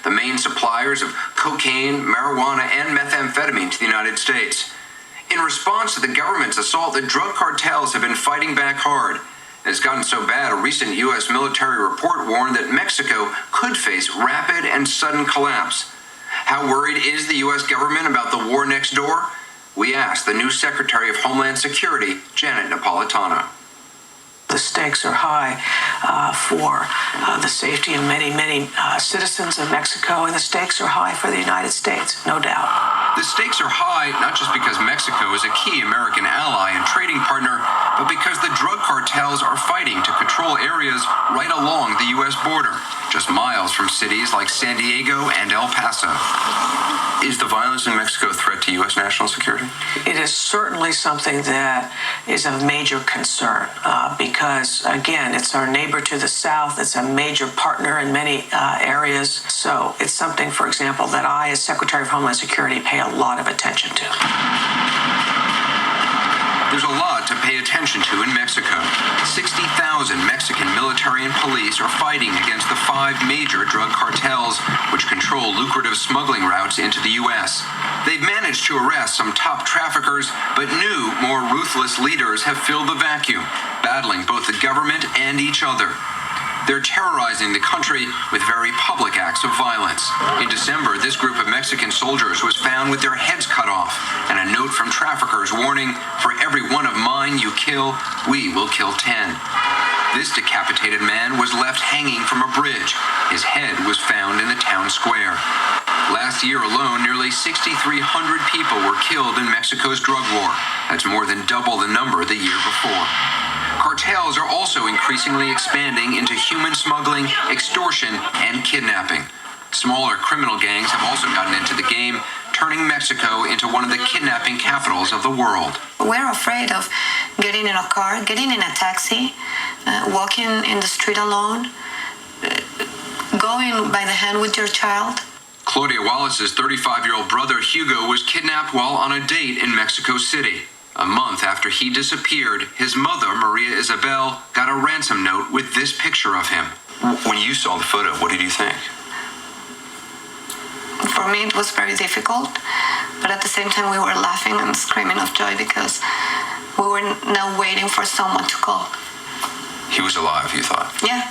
the main suppliers of cocaine, marijuana, and methamphetamine to the United States. In response to the government's assault, the drug cartels have been fighting back hard. It's gotten so bad, a recent U.S. military report warned that Mexico could face rapid and sudden collapse. How worried is the U.S. government about the war next door? We asked the new Secretary of Homeland Security, Janet Napolitano. The stakes are high for the safety of many citizens of Mexico, and the stakes are high for the United States, no doubt. The stakes are high not just because Mexico is a key American ally and trading partner, but because the drug cartels are fighting to control areas right along the U.S. border, just miles from cities like San Diego and El Paso. Is the violence in Mexico a threat to U.S. national security? It is certainly something that is of major concern because, again, it's our neighbor to the south. It's a major partner in many areas. So it's something, for example, that I, as Secretary of Homeland Security, pay a lot of attention to. There's a lot to pay attention to in Mexico. 60,000 Mexican military and police are fighting against the 5 major drug cartels, which control lucrative smuggling routes into the U.S. They've managed to arrest some top traffickers, but new, more ruthless leaders have filled the vacuum, battling both the government and each other. They're terrorizing the country with very public acts of violence. In December, this group of Mexican soldiers was found with their heads cut off, and a note from traffickers warning, "For every one of mine you kill, we will kill 10. This decapitated man was left hanging from a bridge. His head was found in the town square. Last year alone, nearly 6,300 people were killed in Mexico's drug war. That's more than double the number the year before. Cartels are also increasingly expanding into human smuggling, extortion, and kidnapping. Smaller criminal gangs have also gotten into the game, turning Mexico into one of the kidnapping capitals of the world. We're afraid of getting in a car, getting in a taxi, walking in the street alone, going by the hand with your child. Claudia Wallace's 35-year-old brother Hugo was kidnapped while on a date in Mexico City. A month after he disappeared, his mother, Maria Isabel, got a ransom note with this picture of him. When you saw the photo, what did you think? For me, it was very difficult, but at the same time, we were laughing and screaming of joy because we were now waiting for someone to call. He was alive, you thought? Yeah.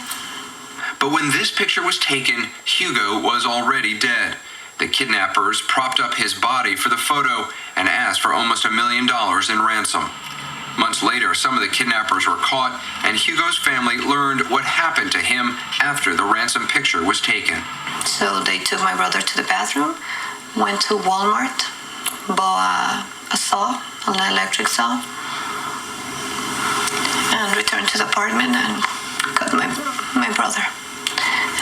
But when this picture was taken, Hugo was already dead. The kidnappers propped up his body for the photo and asked for almost $1 million in ransom. Months later, some of the kidnappers were caught, and Hugo's family learned what happened to him after the ransom picture was taken. So they took my brother to the bathroom, went to Walmart, bought a saw, an electric saw, and returned to the apartment and cut my brother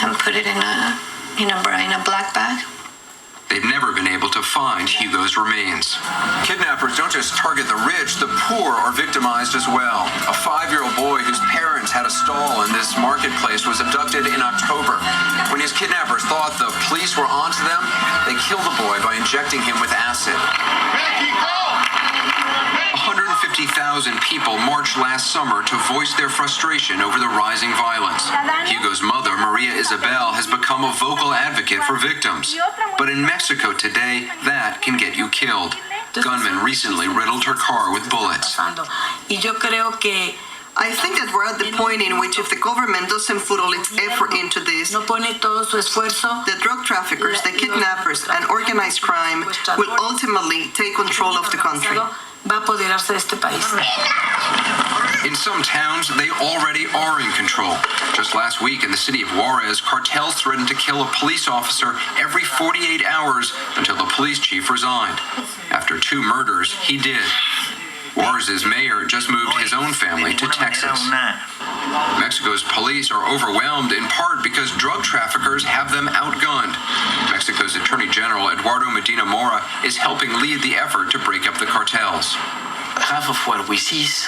and put it in a black bag. They've never been able to find Hugo's remains. Kidnappers don't just target the rich, the poor are victimized as well. A 5-year-old boy whose parents had a stall in this marketplace was abducted in October. When his kidnappers thought the police were onto them, they killed the boy by injecting him with acid. 150,000 people marched last summer to voice their frustration over the rising violence. Hugo's mother, Maria Isabel, has become a vocal advocate for victims. But in Mexico today, that can get you killed. Gunmen recently riddled her car with bullets. I think that we're at the point in which if the government doesn't put all its effort into this, the drug traffickers, the kidnappers, and organized crime will ultimately take control of the country. In some towns, they already are in control. Just last week in the city of Juarez, cartels threatened to kill a police officer every 48 hours until the police chief resigned. After 2 murders, he did. Juarez's mayor just moved his own family to Texas. Mexico's police are overwhelmed in part because drug traffickers have them outgunned. Mexico's Attorney General Eduardo Medina Mora is helping lead the effort to break up the cartels. Half of what we seize,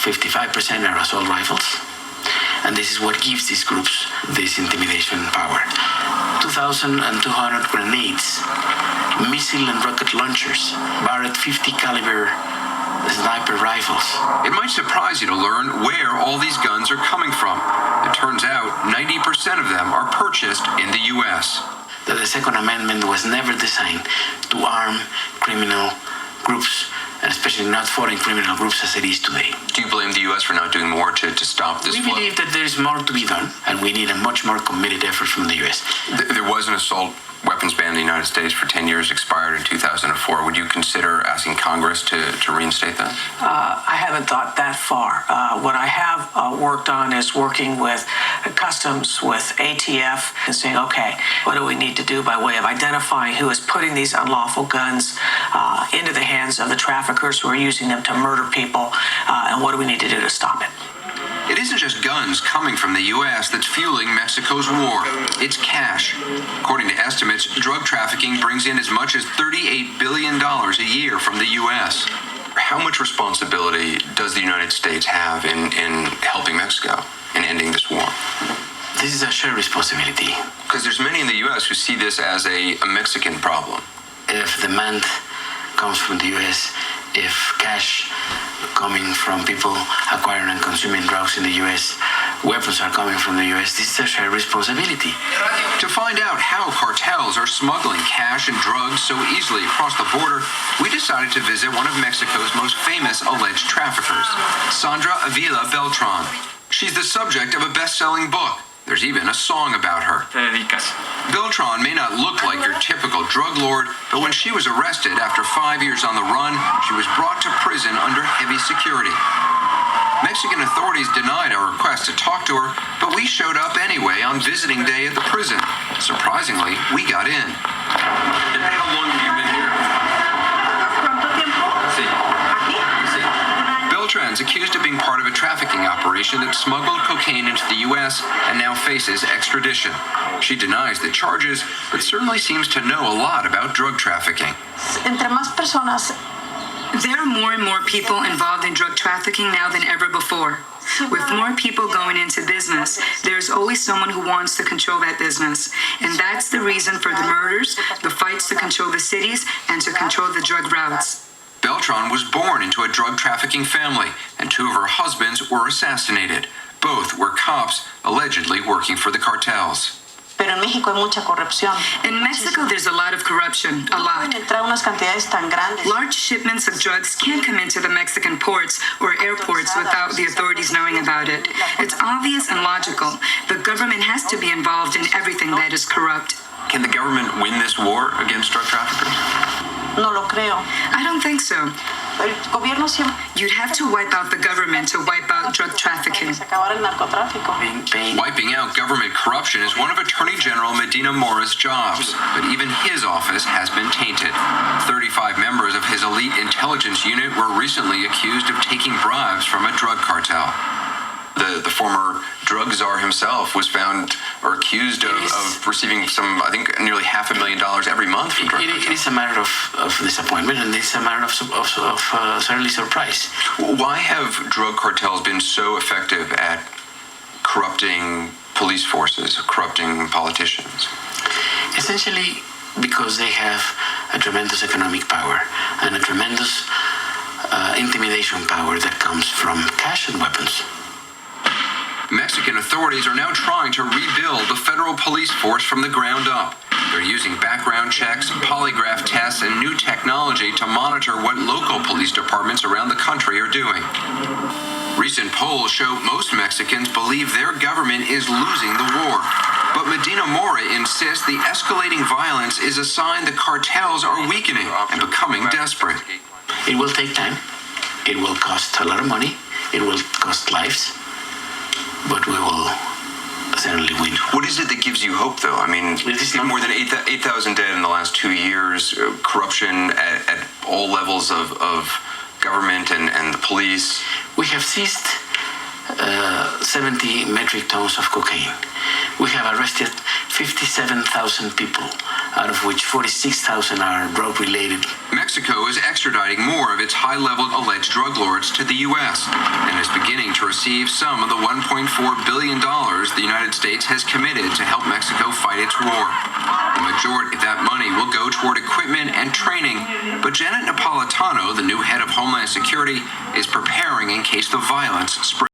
55% are assault rifles. And this is what gives these groups this intimidation power. 2,200 grenades, missile and rocket launchers, Barrett 50 caliber sniper rifles. It might surprise you to learn where all these guns are coming from. It turns out 90% of them are purchased in the U.S. that the Second Amendment was never designed to arm criminal groups, and especially not foreign criminal groups as it is today. Do you blame the U.S. for not doing more to stop this We flow? believe that there is more to be done, and we need a much more committed effort from the U.S. There was an assault weapons ban in the United States for 10 years, expired in 2004. Would you consider asking Congress to reinstate that? I haven't thought that far. What I have worked on is working with Customs, with ATF, and saying, okay, what do we need to do by way of identifying who is putting these unlawful guns into the hands of the traffickers who are using them to murder people, and what do we need to do to stop it? It isn't just guns coming from the U.S. that's fueling Mexico's war. It's cash. According to estimates, drug trafficking brings in as much as $38 billion a year from the U.S. How much responsibility does the United States have in helping Mexico in ending this war? This is a shared responsibility. Because there's many in the U.S. who see this as a Mexican problem. If demand comes from the U.S., if cash coming from people acquiring and consuming drugs in the U.S., weapons are coming from the U.S., this is a shared responsibility. To find out how cartels are smuggling cash and drugs so easily across the border, we decided to visit one of Mexico's most famous alleged traffickers, Sandra Avila Beltran. She's the subject of a best-selling book. There's even a song about her. Beltran may not look like your typical drug lord, but when she was arrested after 5 years on the run, she was brought to prison under heavy security. Mexican authorities denied our request to talk to her, but we showed up anyway on visiting day at the prison. Surprisingly, we got in. How long have you been here? Beltran's accused of being part of a trafficking operation that smuggled cocaine into the U.S. and now faces extradition. She denies the charges, but certainly seems to know a lot about drug trafficking. There are more and more people involved in drug trafficking now than ever before. With more people going into business, there's always someone who wants to control that business. And that's the reason for the murders, the fights to control the cities, and to control the drug routes. Beltran was born into a drug trafficking family, and two of her husbands were assassinated. Both were cops, allegedly working for the cartels. In Mexico, there's a lot of corruption, a lot. Large shipments of drugs can't come into the Mexican ports or airports without the authorities knowing about it. It's obvious and logical. The government has to be involved in everything that is corrupt. Can the government win this war against drug traffickers? I don't think so. You'd have to wipe out the government to wipe out drug trafficking. Wiping out government corruption is one of Attorney General Medina Mora's jobs, but even his office has been tainted. 35 members of his elite intelligence unit were recently accused of taking bribes from a drug cartel. The former drug czar himself was found or accused of receiving some, I think, nearly $500,000 every month from drug cartels. It is a matter of disappointment, and it's a matter of certainly surprise. Why have drug cartels been so effective at corrupting police forces, corrupting politicians? Essentially because they have a tremendous economic power and a tremendous intimidation power that comes from cash and weapons. Mexican authorities are now trying to rebuild the federal police force from the ground up. They're using background checks, polygraph tests, and new technology to monitor what local police departments around the country are doing. Recent polls show most Mexicans believe their government is losing the war. But Medina Mora insists the escalating violence is a sign the cartels are weakening and becoming desperate. It will take time. It will cost a lot of money. It will cost lives. But we will certainly win. What is it that gives you hope, though? I mean, more than 8,000 dead in the last 2 years, corruption at all levels of government and the police. We have seized 70 metric tons of cocaine. We have arrested 57,000 people, out of which 46,000 are drug-related. Mexico is extraditing more of its high-level alleged drug lords to the U.S. and is beginning to receive some of the $1.4 billion the United States has committed to help Mexico fight its war. The majority of that money will go toward equipment and training, but Janet Napolitano, the new head of Homeland Security, is preparing in case the violence spreads.